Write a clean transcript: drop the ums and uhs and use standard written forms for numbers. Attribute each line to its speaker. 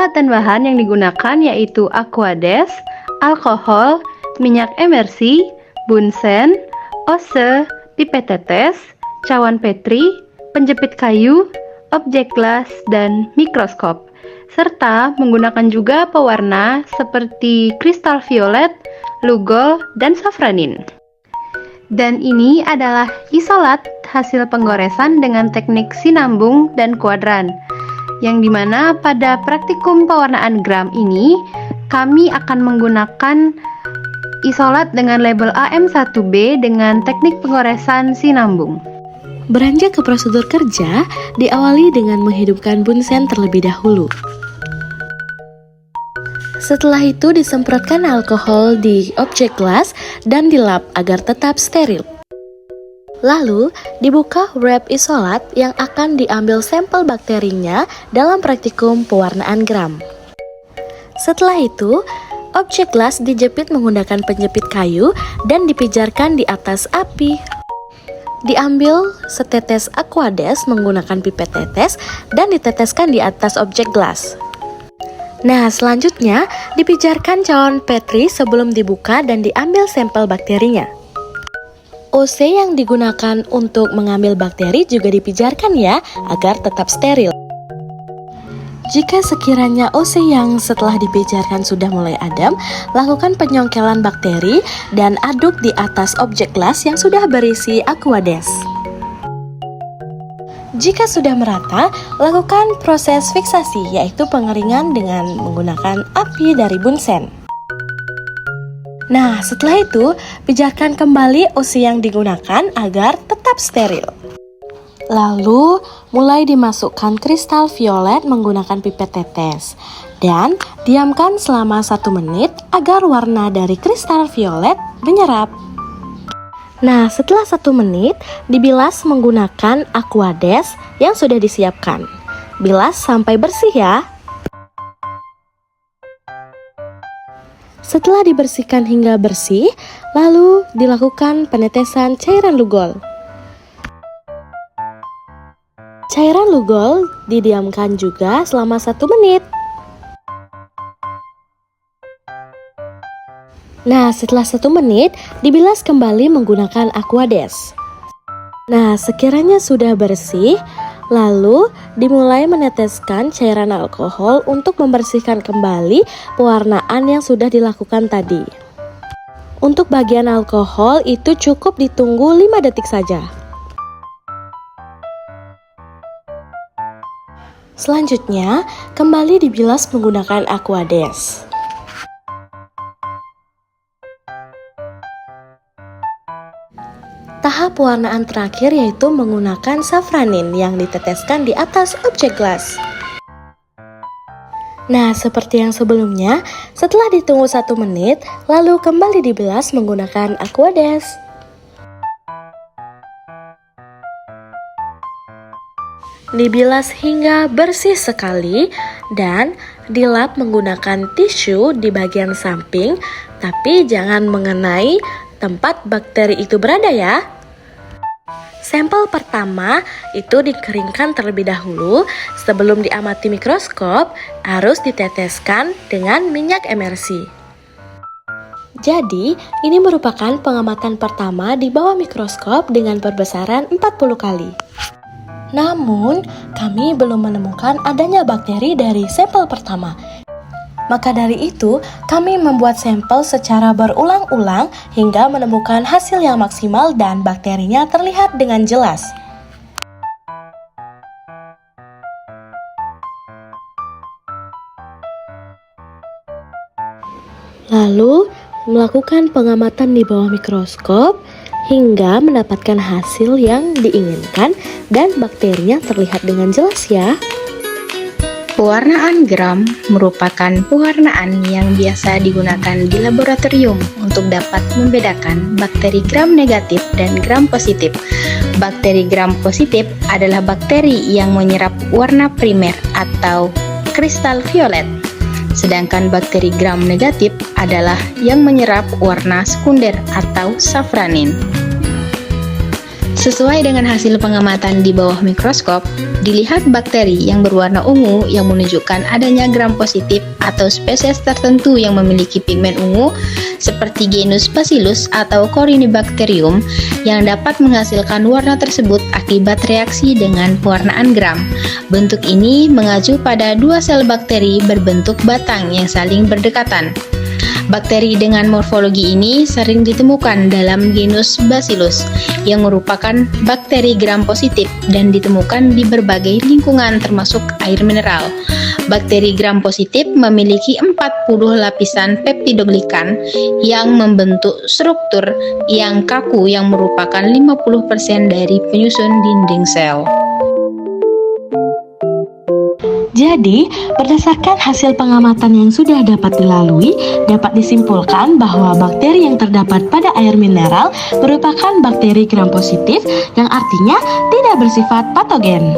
Speaker 1: Alat dan bahan yang digunakan yaitu aquades, alkohol, minyak emersi, bunsen, ose, pipet tetes, cawan petri, penjepit kayu, objek las, dan mikroskop, serta menggunakan juga pewarna seperti kristal violet, lugol, dan safranin. Dan ini adalah isolat hasil penggoresan dengan teknik sinambung dan kuadran, yang dimana pada praktikum pewarnaan gram ini kami akan menggunakan isolat dengan label AM1B dengan teknik penggoresan sinambung.
Speaker 2: Beranjak ke prosedur kerja, diawali dengan menghidupkan bunsen terlebih dahulu. Setelah itu disemprotkan alkohol di objek las dan dilap agar tetap steril. Lalu dibuka wrap isolat yang akan diambil sampel bakterinya dalam praktikum pewarnaan gram. Setelah itu, objek las dijepit menggunakan penjepit kayu dan dipijarkan di atas api. Diambil setetes aquades menggunakan pipet tetes dan diteteskan di atas objek gelas. Nah, selanjutnya dipijarkan cawan petri sebelum dibuka dan diambil sampel bakterinya. OC yang digunakan untuk mengambil bakteri juga dipijarkan ya, agar tetap steril. Jika sekiranya OC yang setelah dipijarkan sudah mulai adem, lakukan penyongkelan bakteri dan aduk di atas objek gelas yang sudah berisi aquades. Jika sudah merata, lakukan proses fiksasi, yaitu pengeringan dengan menggunakan api dari bunsen. Nah, setelah itu, pijarkan kembali OC yang digunakan agar tetap steril. Lalu, mulai dimasukkan kristal violet menggunakan pipet tetes. Dan, diamkan selama 1 menit agar warna dari kristal violet menyerap. Nah, setelah 1 menit, dibilas menggunakan aquades yang sudah disiapkan. Bilas sampai bersih ya. Setelah dibersihkan hingga bersih, lalu dilakukan penetesan cairan lugol. Cairan lugol didiamkan juga selama 1 menit. Nah, setelah 1 menit, dibilas kembali menggunakan aquades. Nah, sekiranya sudah bersih, lalu dimulai meneteskan cairan alkohol untuk membersihkan kembali pewarnaan yang sudah dilakukan tadi. Untuk bagian alkohol itu cukup ditunggu 5 detik saja. Selanjutnya, kembali dibilas menggunakan aquades. Tahap pewarnaan terakhir yaitu menggunakan safranin yang diteteskan di atas objek gelas. Nah, seperti yang sebelumnya, setelah ditunggu 1 menit, lalu kembali dibilas menggunakan aquades. Dibilas hingga bersih sekali dan dilap menggunakan tisu di bagian samping, tapi jangan mengenai tempat bakteri itu berada ya. Sampel pertama itu dikeringkan terlebih dahulu. Sebelum diamati mikroskop, harus diteteskan dengan minyak emersi. Jadi, ini merupakan pengamatan pertama di bawah mikroskop dengan perbesaran 40 kali. Namun, kami belum menemukan adanya bakteri dari sampel pertama. Maka dari itu, kami membuat sampel secara berulang-ulang hingga menemukan hasil yang maksimal dan bakterinya terlihat dengan jelas. Lalu, melakukan pengamatan di bawah mikroskop hingga mendapatkan hasil yang diinginkan dan bakterinya terlihat dengan jelas ya.
Speaker 3: Pewarnaan gram merupakan pewarnaan yang biasa digunakan di laboratorium untuk dapat membedakan bakteri gram negatif dan gram positif. Bakteri gram positif adalah bakteri yang menyerap warna primer atau kristal violet, sedangkan bakteri gram negatif adalah yang menyerap warna sekunder atau safranin. Sesuai dengan hasil pengamatan di bawah mikroskop, dilihat bakteri yang berwarna ungu yang menunjukkan adanya gram positif atau spesies tertentu yang memiliki pigmen ungu seperti genus Bacillus atau Corynebacterium yang dapat menghasilkan warna tersebut akibat reaksi dengan pewarnaan gram. Bentuk ini mengacu pada dua sel bakteri berbentuk batang yang saling berdekatan. Bakteri dengan morfologi ini sering ditemukan dalam genus Bacillus yang merupakan bakteri gram positif dan ditemukan di berbagai lingkungan termasuk air mineral. Bakteri gram positif memiliki 40 lapisan peptidoglikan yang membentuk struktur yang kaku yang merupakan 50% dari penyusun dinding sel.
Speaker 2: Jadi, berdasarkan hasil pengamatan yang sudah dapat dilalui, dapat disimpulkan bahwa bakteri yang terdapat pada air mineral merupakan bakteri gram positif yang artinya tidak bersifat patogen.